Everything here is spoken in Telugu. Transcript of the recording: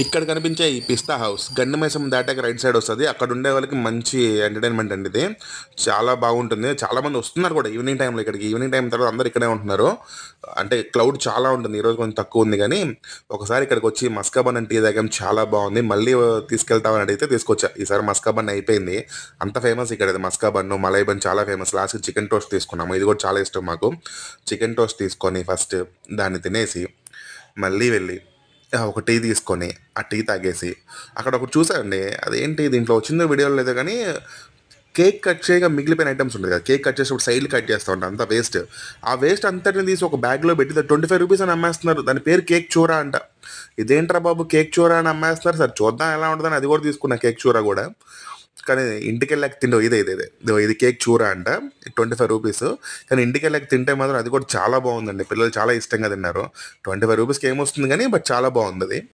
ఇక్కడ కనిపించే ఈ పిస్తా హౌస్ గండిమైసం దాటాక రైట్ సైడ్ వస్తుంది. అక్కడ ఉండే వాళ్ళకి మంచి ఎంటర్టైన్మెంట్ అండి ఇది. చాలా బాగుంటుంది. చాలా మంది వస్తున్నారు కూడా ఈవినింగ్ టైంలో ఇక్కడికి. ఈవినింగ్ టైం తర్వాత అందరు ఇక్కడే ఉంటున్నారు. అంటే క్లౌడ్ చాలా ఉంటుంది. ఈరోజు కొంచెం తక్కువ ఉంది కానీ ఒకసారి ఇక్కడికి వచ్చి మస్కాబన్ టీ తాగాం, చాలా బాగుంది. మళ్ళీ తీసుకెళ్తామని అడిగితే తీసుకొచ్చా. ఈసారి మస్కాబన్ అయిపోయింది. అంత ఫేమస్ ఇక్కడ ఇది మస్కాబన్, మలై బన్ చాలా ఫేమస్. లాస్ట్ చికెన్ టోస్ట్ తీసుకున్నాము. ఇది కూడా చాలా ఇష్టం మాకు. చికెన్ టోస్ట్ తీసుకొని ఫస్ట్ దాన్ని తినేసి మళ్ళీ వెళ్ళి ఒక టీ తీసుకొని ఆ టీ తాగేసి అక్కడ ఒకటి చూసానండి. అదేంటి దీంట్లో వచ్చిందో వీడియోలో లేదో కానీ కేక్ కట్ చేయగా మిగిలిపోయిన ఐటమ్స్ ఉంటుంది కదా, కేక్ కట్ చేసేప్పుడు సైడ్లు కట్ చేస్తూ ఉంటారు, అంత వేస్ట్. ఆ వేస్ట్ అంతటిని తీసి ఒక బ్యాగ్లో పెట్టి 25 రూపీస్ అని అమ్మేస్తున్నారు. దాని పేరు కేక్ చూరా అంట. ఇదేంట్రా బాబు కేక్ చూరా అని అమ్మేస్తున్నారు. సరే చూద్దాం ఎలా ఉంటుందని అది కూడా తీసుకున్నా, కేక్ చూరా కూడా. కానీ ఇంటికి వెళ్ళాక తింటే ఇది కేక్ చూరా అంట, 25 రూపీస్. కానీ ఇంటికి వెళ్ళాక తింటే మాత్రం అది కూడా చాలా బాగుందండి. పిల్లలు చాలా ఇష్టంగా తిన్నారు. 25 రూపీస్కి ఏమొస్తుంది కానీ బట్ చాలా బాగుంది అది.